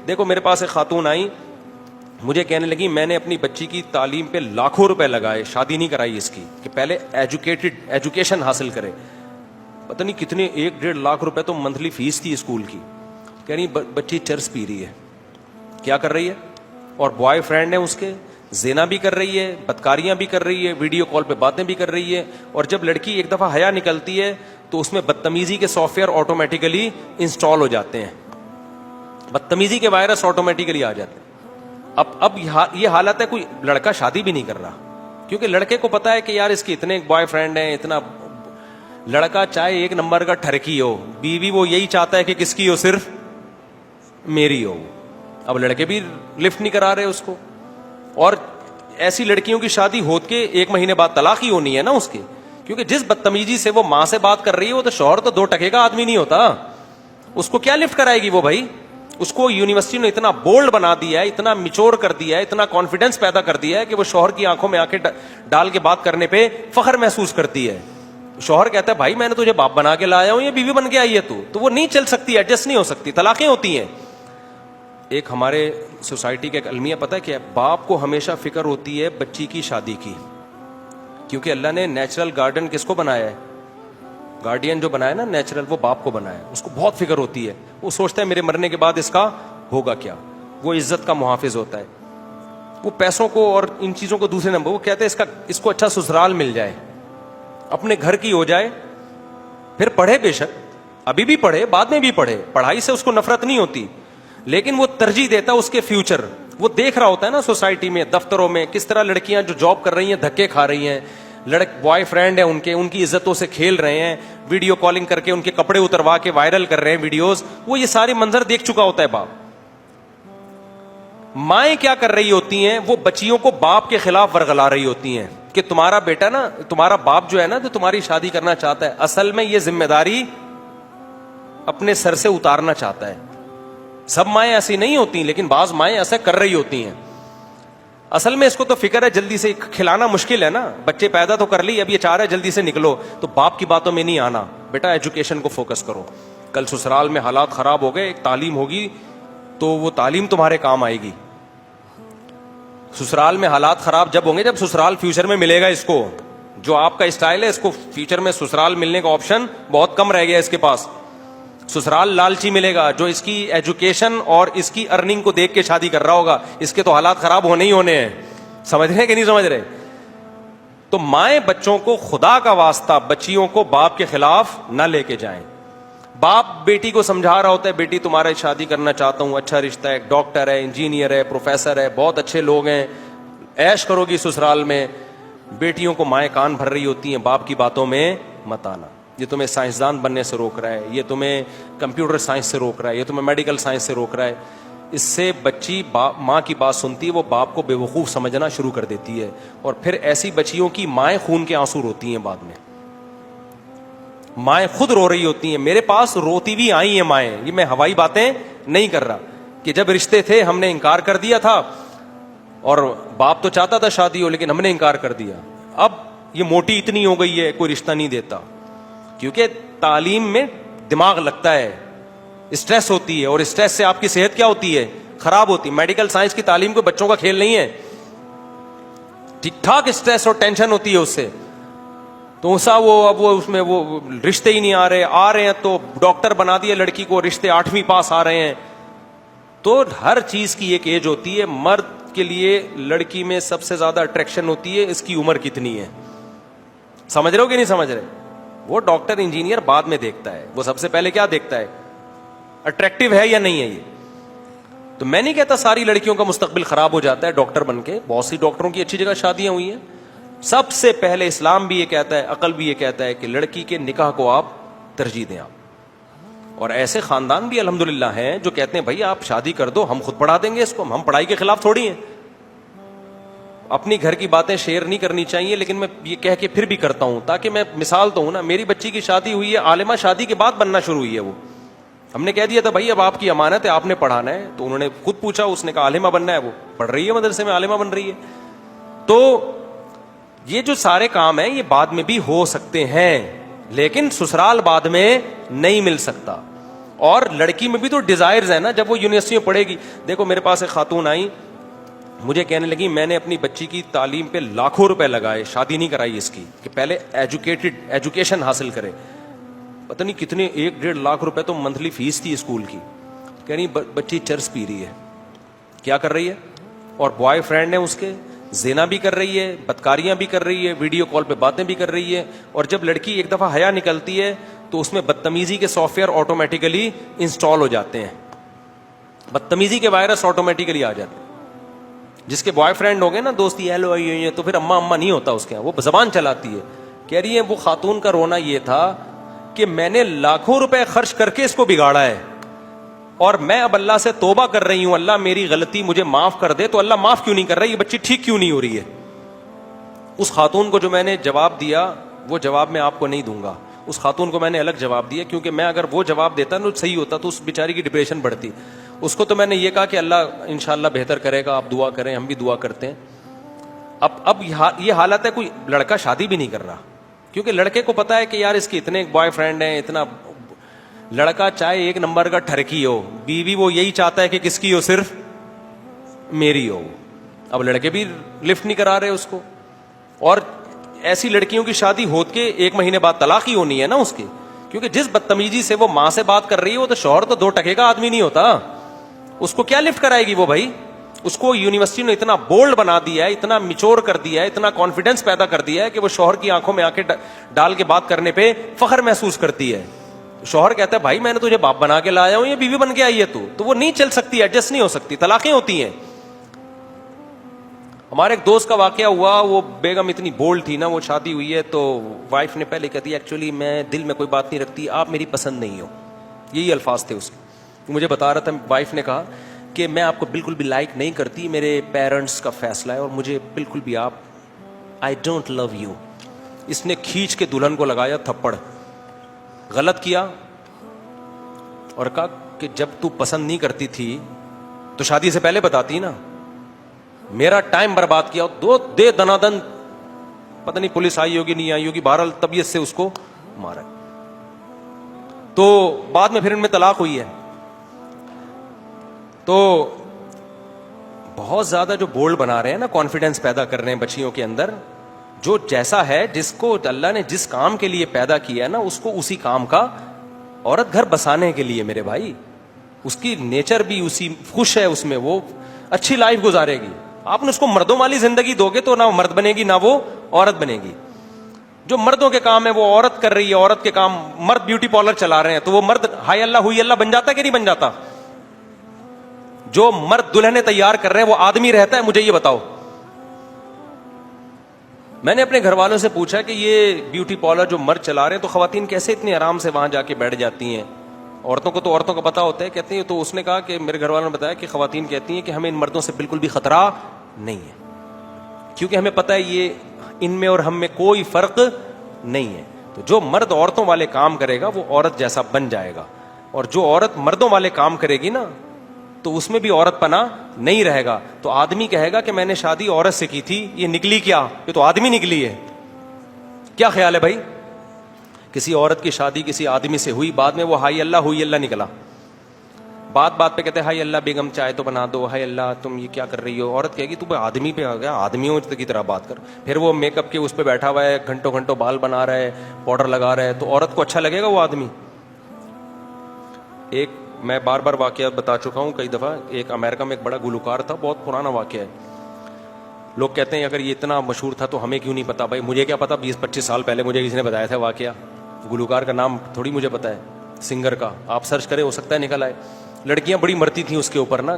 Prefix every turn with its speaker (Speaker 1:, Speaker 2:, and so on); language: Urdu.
Speaker 1: دیکھو میرے پاس ایک خاتون آئی, مجھے کہنے لگی میں نے اپنی بچی کی تعلیم پہ لاکھوں روپے لگائے, شادی نہیں کرائی اس کی, کہ پہلے ایجوکیشن حاصل کرے. پتہ نہیں کتنے 1-1.5 لاکھ روپے تو منتھلی فیس تھی اسکول کی. کہہ رہی بچی چرس پی رہی ہے. کیا کر رہی ہے؟ اور بوائے فرینڈ ہے اس کے, زنا بھی کر رہی ہے, بدکاریاں بھی کر رہی ہے, ویڈیو کال پہ باتیں بھی کر رہی ہے. اور جب لڑکی ایک دفعہ حیا نکلتی ہے تو اس میں بدتمیزی کے سافٹ ویئر آٹومیٹیکلی انسٹال ہو جاتے ہیں, بدتمیزی کے وائرس آٹومیٹیکلی آ جاتے ہیں. اب یہ حالت ہے, کوئی لڑکا شادی بھی نہیں کر رہا, کیونکہ لڑکے کو پتا ہے کہ یار اس کے اتنے بوائے فرینڈ ہیں, اتنا. لڑکا چاہے 1 نمبر کا ٹھرکی ہو, بیوی وہ یہی چاہتا ہے کہ کس کی ہو, صرف میری ہو. اب لڑکے بھی لفٹ نہیں کرا رہے اس کو. اور ایسی لڑکیوں کی شادی ہو کے 1 مہینے بعد طلاق ہی ہونی ہے نا اس کی, کیونکہ جس بدتمیزی سے وہ ماں سے بات کر رہی ہے, وہ تو شوہر تو 2 ٹکے کا آدمی نہیں ہوتا, اس کو کیا لفٹ کرائے گی وہ بھائی. اس کو یونیورسٹی نے اتنا بولڈ بنا دیا ہے, اتنا میچور کر دیا ہے, اتنا کانفیڈنس پیدا کر دیا ہے کہ وہ شوہر کی آنکھوں میں آنکھیں ڈال کے بات کرنے پہ فخر محسوس کرتی ہے. شوہر کہتا ہے بھائی میں نے تجھے باپ بنا کے لایا ہوں, یہ بیوی بن کے آئی ہے تو وہ نہیں چل سکتی, ایڈجسٹ نہیں ہو سکتی, طلاقیں ہوتی ہیں. ایک ہمارے سوسائٹی کا ایک المیہ پتہ ہے کیا ہے, باپ کو ہمیشہ فکر ہوتی ہے بچی کی شادی کی, کیونکہ اللہ نے نیچرل گارڈین کس کو بنایا ہے, گارڈین جو بنایا نا نیچرل, وہ باپ کو بنایا. اس کو بہت فکر ہوتی ہے, وہ سوچتا ہے میرے مرنے کے بعد اس کا ہوگا کیا. وہ عزت کا محافظ ہوتا ہے, وہ پیسوں کو اور ان چیزوں کو دوسرے نمبر, وہ کہتے ہیں اس کو اچھا سسرال مل جائے, اپنے گھر کی ہو جائے, پھر پڑھے بے شک, ابھی بھی پڑھے, بعد میں بھی پڑھے, پڑھائی سے اس کو نفرت نہیں ہوتی, لیکن وہ ترجیح دیتا اس کے فیوچر. وہ دیکھ رہا ہوتا ہے نا سوسائٹی میں, دفتروں میں, کس طرح لڑکیاں جو جاب کر رہی ہیں دھکے کھا رہی ہیں, بوائے فرینڈ ہیں ان کی عزتوں سے کھیل رہے ہیں, ویڈیو کالنگ کر کے ان کے کپڑے اتروا کے وائرل کر رہے ہیں ویڈیوز. وہ یہ سارے منظر دیکھ چکا ہوتا ہے باپ. مائیں کیا کر رہی ہوتی ہیں, وہ بچیوں کو باپ کے خلاف ورغلا رہی ہوتی ہیں کہ تمہارا بیٹا نا, تمہارا باپ جو ہے نا, جو تمہاری شادی کرنا چاہتا ہے, اصل میں یہ ذمہ داری اپنے سر سے اتارنا چاہتا ہے. سب مائیں ایسی نہیں ہوتی, لیکن بعض مائیں ایسا کر رہی ہوتی ہیں. اصل میں اس کو تو فکر ہے جلدی سے کھلانا مشکل ہے نا, بچے پیدا تو کر لی, اب یہ چاہ رہا ہے جلدی سے نکلو, تو باپ کی باتوں میں نہیں آنا. بیٹا ایجوکیشن کو فوکس کرو, کل سسرال میں حالات خراب ہو گئے, ایک تعلیم ہوگی تو وہ تعلیم تمہارے کام آئے گی. سسرال میں حالات خراب جب ہوں گے جب سسرال فیوچر میں ملے گا اس کو. جو آپ کا اسٹائل ہے, اس کو فیوچر میں سسرال ملنے کا آپشن بہت کم رہ گیا اس کے پاس. سسرال لالچی ملے گا جو اس کی ایجوکیشن اور اس کی ارننگ کو دیکھ کے شادی کر رہا ہوگا, اس کے تو حالات خراب ہونے ہی ہونے ہیں. سمجھ رہے ہیں کہ نہیں سمجھ رہے؟ تو مائیں بچوں کو خدا کا واسطہ بچیوں کو باپ کے خلاف نہ لے کے جائیں. باپ بیٹی کو سمجھا رہا ہوتا ہے بیٹی تمہارے شادی کرنا چاہتا ہوں, اچھا رشتہ ہے, ڈاکٹر ہے, انجینئر ہے, پروفیسر ہے, بہت اچھے لوگ ہیں, عیش کرو گی سسرال میں. بیٹیوں کو مائیں کان بھر رہی ہوتی ہیں, باپ کی باتوں میں مت آنا, یہ تمہیں سائنسدان بننے سے روک رہا ہے, یہ تمہیں کمپیوٹر سائنس سے روک رہا ہے, یہ تمہیں میڈیکل سائنس سے روک رہا ہے. اس سے بچی ماں کی بات سنتی ہے, وہ باپ کو بیوقوف سمجھنا شروع کر دیتی ہے, اور پھر ایسی بچیوں کی مائیں خون کے آنسو روتی ہیں. بعد میں مائیں خود رو رہی ہوتی ہیں. میرے پاس روتی بھی آئی ہیں مائیں, یہ میں ہوائی باتیں نہیں کر رہا, کہ جب رشتے تھے ہم نے انکار کر دیا تھا, اور باپ تو چاہتا تھا شادی ہو لیکن ہم نے انکار کر دیا. اب یہ موٹی اتنی ہو گئی ہے کوئی رشتہ نہیں دیتا, کیونکہ تعلیم میں دماغ لگتا ہے, اسٹریس ہوتی ہے, اور اسٹریس سے آپ کی صحت کیا ہوتی ہے, خراب ہوتی ہے. میڈیکل سائنس کی تعلیم کو بچوں کا کھیل نہیں ہے, ٹھیک ٹھاک اسٹریس اور ٹینشن ہوتی ہے اس سے. تو اب وہ اس میں وہ رشتے ہی نہیں آ رہے ہیں تو ڈاکٹر بنا دیا لڑکی کو, رشتے 8ویں پاس آ رہے ہیں. تو ہر چیز کی ایک ایج ہوتی ہے. مرد کے لیے لڑکی میں سب سے زیادہ اٹریکشن ہوتی ہے اس کی عمر کتنی ہے. سمجھ رہے ہو کہ نہیں سمجھ رہے؟ وہ ڈاکٹر انجینئر بعد میں دیکھتا ہے, وہ سب سے پہلے کیا دیکھتا ہے, اٹریکٹیو ہے یا نہیں ہے یہ. تو میں نہیں کہتا ساری لڑکیوں کا مستقبل خراب ہو جاتا ہے ڈاکٹر بن کے, بہت سی ڈاکٹروں کی اچھی جگہ شادیاں ہوئی ہیں. سب سے پہلے اسلام بھی یہ کہتا ہے, عقل بھی یہ کہتا ہے کہ لڑکی کے نکاح کو آپ ترجیح دیں. آپ اور ایسے خاندان بھی الحمدللہ ہیں جو کہتے ہیں بھائی آپ شادی کر دو, ہم خود پڑھا دیں گے اس کو, ہم پڑھائی کے خلاف تھوڑی ہیں. اپنی گھر کی باتیں شیئر نہیں کرنی چاہیے, لیکن میں یہ کہہ کے پھر بھی کرتا ہوں تاکہ میں مثال تو ہوں نا. میری بچی کی شادی ہوئی ہے, عالمہ شادی کے بعد بننا شروع ہوئی ہے. وہ ہم نے کہہ دیا تھا بھائی اب آپ کی امانت ہے, آپ نے پڑھانا ہے. تو انہوں نے خود پوچھا, اس نے کہا عالمہ بننا ہے. وہ پڑھ رہی ہے مدرسے میں, عالمہ بن رہی ہے. تو یہ جو سارے کام ہیں یہ بعد میں بھی ہو سکتے ہیں, لیکن سسرال بعد میں نہیں مل سکتا. اور لڑکی میں بھی تو ڈیزائرز ہیں نا. جب وہ یونیورسٹی میں پڑھے گی, دیکھو میرے پاس ایک خاتون آئی, مجھے کہنے لگی میں نے اپنی بچی کی تعلیم پہ لاکھوں روپے لگائے, شادی نہیں کرائی اس کی, کہ پہلے ایجوکیشن حاصل کرے. پتہ نہیں کتنے 1-1.5 لاکھ روپے تو منتھلی فیس تھی اسکول کی. کہہ رہی بچی چرس پی رہی ہے. کیا کر رہی ہے؟ اور بوائے فرینڈ ہے اس کے, زنا بھی کر رہی ہے, بدکاریاں بھی کر رہی ہے, ویڈیو کال پہ باتیں بھی کر رہی ہے. اور جب لڑکی ایک دفعہ حیا نکلتی ہے تو اس میں بدتمیزی کے سافٹ ویئر آٹومیٹیکلی انسٹال ہو جاتے ہیں, بدتمیزی کے وائرس آٹومیٹیکلی آ جاتے ہیں. جس کے بوائے فرینڈ ہو گئے نا, دوستی ہیلو آئی, تو پھر اما نہیں ہوتا اس کے, وہ زبان چلاتی ہے. کہہ رہی ہے وہ خاتون کا رونا یہ تھا کہ میں نے لاکھوں روپے خرچ کر کے اس کو بگاڑا ہے, اور میں اب اللہ سے توبہ کر رہی ہوں, اللہ میری غلطی مجھے معاف کر دے. تو اللہ معاف کیوں نہیں کر رہا, یہ بچی ٹھیک کیوں نہیں ہو رہی ہے؟ اس خاتون کو جو میں نے جواب دیا وہ جواب میں آپ کو نہیں دوں گا. اس خاتون کو میں نے الگ جواب دیا, کیونکہ میں اگر وہ جواب دیتا نا صحیح ہوتا تو اس بیچاری کی ڈپریشن بڑھتی. اس کو تو میں نے یہ کہا کہ اللہ انشاءاللہ بہتر کرے گا, آپ دعا کریں, ہم بھی دعا کرتے ہیں. اب یہ حالت ہے, کوئی لڑکا شادی بھی نہیں کر رہا, کیونکہ لڑکے کو پتا ہے کہ یار اس کے اتنے بوائے فرینڈ ہیں, اتنا. لڑکا چاہے 1 نمبر کا ٹھرکی ہو, بیوی وہ یہی چاہتا ہے کہ کس کی ہو, صرف میری ہو. اب لڑکے بھی لفٹ نہیں کرا رہے اس کو. اور ایسی لڑکیوں کی شادی ہو کے 1 مہینے بعد طلاق ہی ہونی ہے نا اس کی, کیونکہ جس بدتمیزی سے وہ ماں سے بات کر رہی ہے, وہ تو شوہر تو 2 ٹکے کا آدمی نہیں ہوتا, اس کو کیا لفٹ کرائے گی وہ بھائی. اس کو یونیورسٹی نے اتنا بولڈ بنا دیا ہے, اتنا میچور کر دیا ہے, اتنا کانفیڈنس پیدا کر دیا ہے کہ وہ شوہر کی آنکھوں میں آنکھیں ڈال کے بات کرنے پہ فخر محسوس کرتی ہے. شوہر کہتا ہے بھائی میں نے تجھے باپ بنا کے لایا ہوں, یہ بیوی بن کے آئی ہے تو وہ نہیں چل سکتی, ایڈجسٹ نہیں ہو سکتی, طلاقیں ہوتی ہیں. ہمارے ایک دوست کا واقعہ ہوا, وہ بیگم اتنی بولڈ تھی نا, وہ شادی ہوئی ہے تو وائف نے پہلے کہتی ایکچولی میں دل میں کوئی بات نہیں رکھتی, آپ میری پسند نہیں ہو, یہی الفاظ تھے اس کے. مجھے بتا رہا تھا, وائف نے کہا کہ میں آپ کو بالکل بھی لائک نہیں کرتی, میرے پیرنٹس کا فیصلہ ہے, اور مجھے بالکل بھی آپ آئی ڈونٹ لو یو. اس نے کھینچ کے دلہن کو لگایا تھپڑ, غلط کیا, اور کہا کہ جب تو پسند نہیں کرتی تھی تو شادی سے پہلے بتاتی نا, میرا ٹائم برباد کیا, دے دنادن, پتہ نہیں پولیس آئی ہوگی نہیں آئی ہوگی, بہرحال طبیعت سے اس کو مارا. تو بعد میں پھر ان میں طلاق ہوئی ہے. تو بہت زیادہ جو بولڈ بنا رہے ہیں نا, کانفیڈنس پیدا کر رہے ہیں بچیوں کے اندر, جو جیسا ہے, جس کو اللہ نے جس کام کے لیے پیدا کیا ہے نا, اس کو اسی کام کا, عورت گھر بسانے کے لیے میرے بھائی, اس کی نیچر بھی اسی خوش ہے, اس میں وہ اچھی لائف گزارے گی. آپ نے اس کو مردوں والی زندگی دو گے تو نہ وہ مرد بنے گی نہ وہ عورت بنے گی. جو مردوں کے کام ہے وہ عورت کر رہی ہے, عورت کے کام مرد بیوٹی پارلر چلا رہے ہیں, تو وہ مرد ہائی اللہ ہوئی اللہ بن جاتا کہ نہیں بن جاتا؟ جو مرد دلہنیں تیار کر رہے ہیں وہ آدمی رہتا ہے؟ مجھے یہ بتاؤ. میں نے اپنے گھر والوں سے پوچھا کہ یہ بیوٹی پارلر جو مرد چلا رہے ہیں تو خواتین کیسے اتنی آرام سے وہاں جا کے بیٹھ جاتی ہیں؟ عورتوں کو تو عورتوں کا پتا ہوتا ہے, کہتے ہیں. تو اس نے کہا کہ میرے گھر والوں نے بتایا کہ خواتین کہتی ہیں کہ ہمیں ان مردوں سے بالکل بھی خطرہ نہیں ہے, کیونکہ ہمیں پتا ہے یہ ان میں اور ہم میں کوئی فرق نہیں ہے. تو جو مرد عورتوں والے کام کرے گا وہ عورت جیسا بن جائے گا, اور جو عورت مردوں والے کام کرے گی نا تو اس میں بھی عورت پنا نہیں رہے گا. تو آدمی کہے گا کہ میں نے شادی عورت سے کی تھی, یہ نکلی کیا؟ یہ تو آدمی نکلی ہے. کیا خیال ہے بھائی؟ کسی عورت کی شادی کسی آدمی سے ہوئی, بعد میں وہ ہائی اللہ ہوئی اللہ نکلا. بات پہ کہتے ہیں ہائی اللہ بیگم چائے تو بنا دو, ہائی اللہ تم یہ کیا کر رہی ہو. عورت کہے گی تو آدمی پہ آ گیا, آدمیوں کی طرح بات کر. پھر وہ میک اپ کے اس پہ بیٹھا ہوا ہے, گھنٹوں گھنٹوں بال بنا رہا ہے, پاؤڈر لگا رہا ہے, تو عورت کو اچھا لگے گا وہ آدمی؟ ایک میں بار بار واقعہ بتا چکا ہوں کئی دفعہ, ایک امریکہ میں ایک بڑا گلوکار تھا, بہت پرانا واقعہ ہے. لوگ کہتے ہیں اگر یہ اتنا مشہور تھا تو ہمیں کیوں نہیں پتا. بھائی مجھے کیا پتا, 20-25 سال پہلے مجھے کسی نے بتایا تھا واقعہ. گلوکار کا نام تھوڑی مجھے پتا ہے, سنگر کا آپ سرچ کرے ہو سکتا ہے نکل آئے. لڑکیاں بڑی مرتی تھیں اس کے اوپر نا.